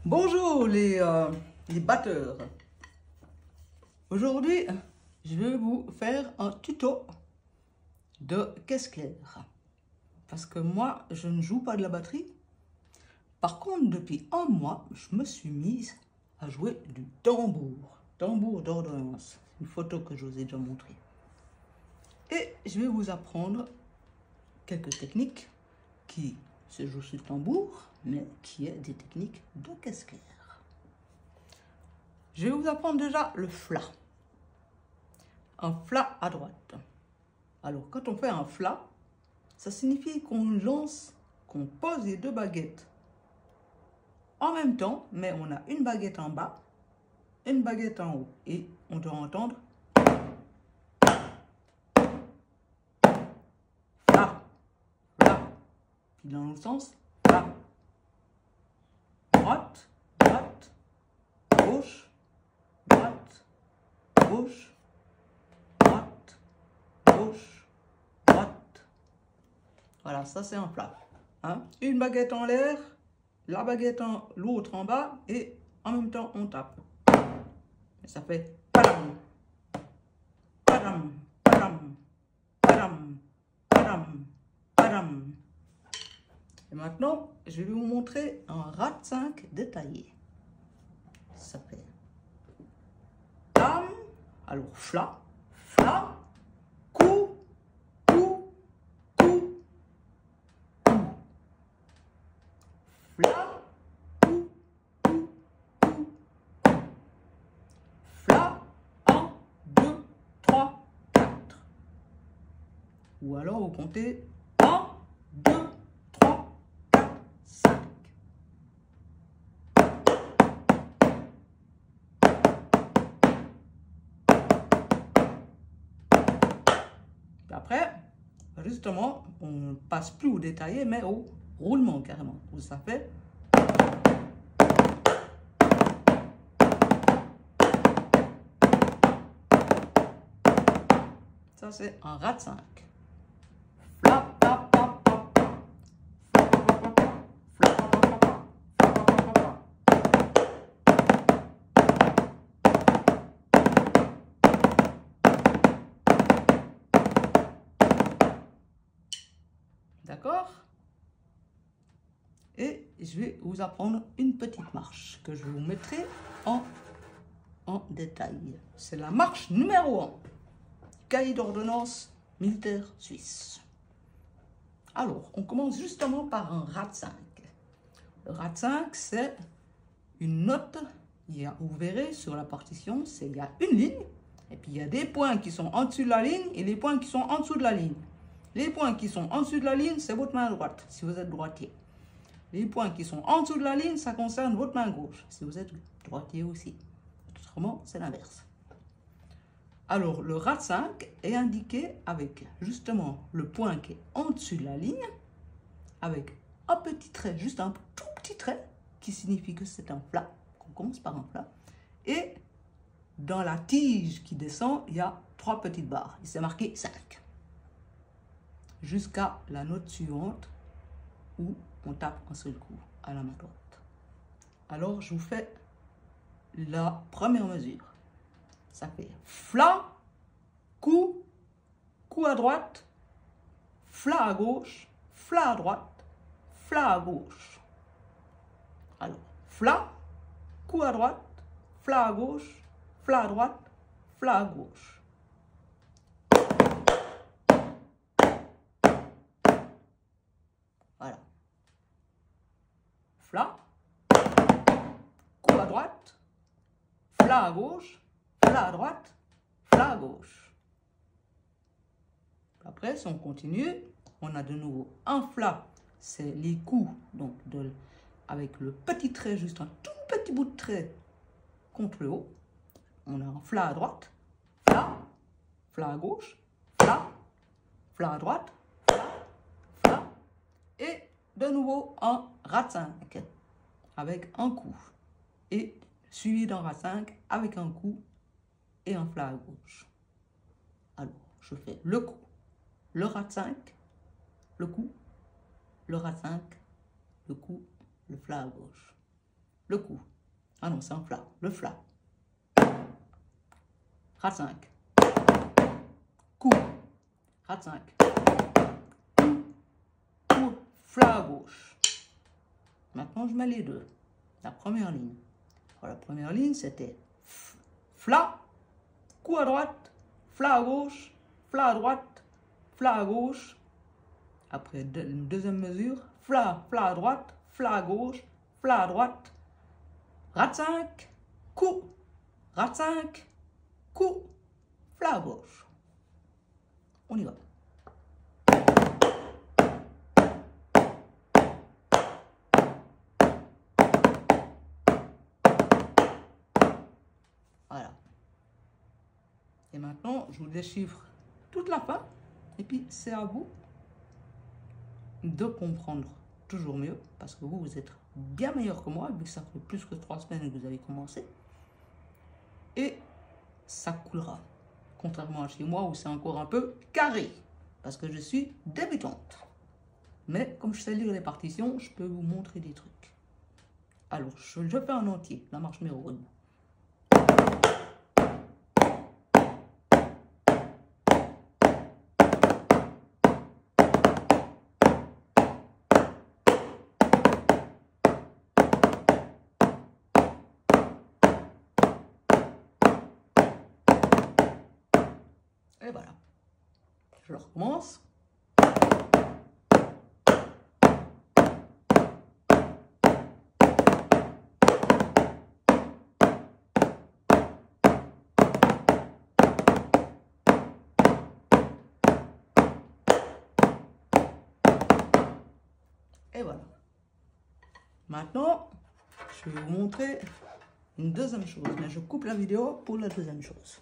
Bonjour les batteurs. Aujourd'hui, je vais vous faire un tuto de caisse claire. Parce que moi, je ne joue pas de la batterie. Par contre, depuis un mois, je me suis mise à jouer du tambour. Tambour d'ordonnance. Une photo que je vous ai déjà montrée. Et je vais vous apprendre quelques techniques qui se jouent sur le tambour, mais qui est des techniques de caisse claire. Je vais vous apprendre déjà le flat. Un flat à droite. Alors, quand on fait un flat, ça signifie qu'on lance, qu'on pose les deux baguettes en même temps, mais on a une baguette en bas, une baguette en haut. Et on doit entendre flat, flat. Puis dans l'autre sens, flat. Droite, droite, gauche, droite, gauche, droite, gauche, droite. Voilà, ça c'est un flat. Hein? Une baguette en l'air, la baguette en l'autre en bas et en même temps on tape. Et ça fait padam, padam, padam, padam, padam, padam. Et maintenant, je vais vous montrer un rat 5 détaillé. Ça fait tam, alors flat, flat, coup, coup, coup, coup. Flat, coup, coup, coup, coup. Flat, 1, 2, 3, 4. Ou alors vous comptez 1, 2, 3, 4, 5. Après, justement, on ne passe plus au détaillé, mais au roulement carrément. Où ça fait. Ça, c'est un rat 5. Fla, pa, pa, pa, pa. Fla, pa, pa, pa, pa. Fla, pa, pa, pa, pa. Fla, pa, pa, pa, pa. D'accord? Et je vais vous apprendre une petite marche que je vous mettrai en détail. C'est la marche numéro 1. Cahier d'ordonnance militaire suisse. Alors, on commence justement par un rat 5. Le rat 5, c'est une note. Vous verrez sur la partition, il y a une ligne. Et puis, il y a des points qui sont en dessus de la ligne et les points qui sont en dessous de la ligne. Les points qui sont en dessous de la ligne, c'est votre main droite, si vous êtes droitier. Les points qui sont en dessous de la ligne, ça concerne votre main gauche, si vous êtes droitier aussi. Autrement, c'est l'inverse. Alors, le rat 5 est indiqué avec justement le point qui est en dessus de la ligne, avec un petit trait, juste un tout petit trait, qui signifie que c'est un flat, qu'on commence par un flat. Et dans la tige qui descend, il y a 3 petites barres. Il s'est marqué 5. Jusqu'à la note suivante, où on tape un seul coup à la main droite. Alors, je vous fais la première mesure. Ça fait flat, coup, coup à droite, flat à gauche, flat à droite, flat à gauche. Alors, flat, coup à droite, flat à gauche, flat à droite, flat à gauche. Voilà. Flat, coup à droite, flat à gauche, flat à droite, flat à gauche. Après, si on continue, on a de nouveau un flat, c'est les coups, donc avec le petit trait, juste un tout petit bout de trait contre le haut. On a un flat à droite, flat, flat à gauche, flat, flat à droite, flat, flat, et de nouveau un rat 5 avec un coup, et suivi d'un rat 5 avec un coup et un flat à gauche. Alors, je fais le coup, le rat 5, le coup, le rat 5, le coup, le flat à gauche. le coup. Ah non, c'est un Fla, le Fla. Rat 5. Coup. Rat 5. Coup. Fla à gauche. Maintenant, je mets les deux. La première ligne. Alors, la première ligne, c'était Fla, coup à droite, Fla à gauche, Fla à droite, Fla à gauche. Après une deuxième mesure, Fla, Fla à droite, Fla à gauche, Fla à droite. Rat 5, coup, Rat 5, coup, Fla à gauche. On y va. Voilà. Et maintenant, je vous déchiffre toute la fin. Et puis, c'est à vous de comprendre toujours mieux. Parce que vous êtes bien meilleur que moi, vu que ça fait plus que 3 semaines que vous avez commencé. Et ça coulera. Contrairement à chez moi, où c'est encore un peu carré. Parce que je suis débutante. Mais comme je sais lire les partitions, je peux vous montrer des trucs. Alors, je fais en entier, la marche numéro 1. Et voilà. Je recommence. Et voilà. Maintenant, je vais vous montrer une deuxième chose. Mais je coupe la vidéo pour la deuxième chose.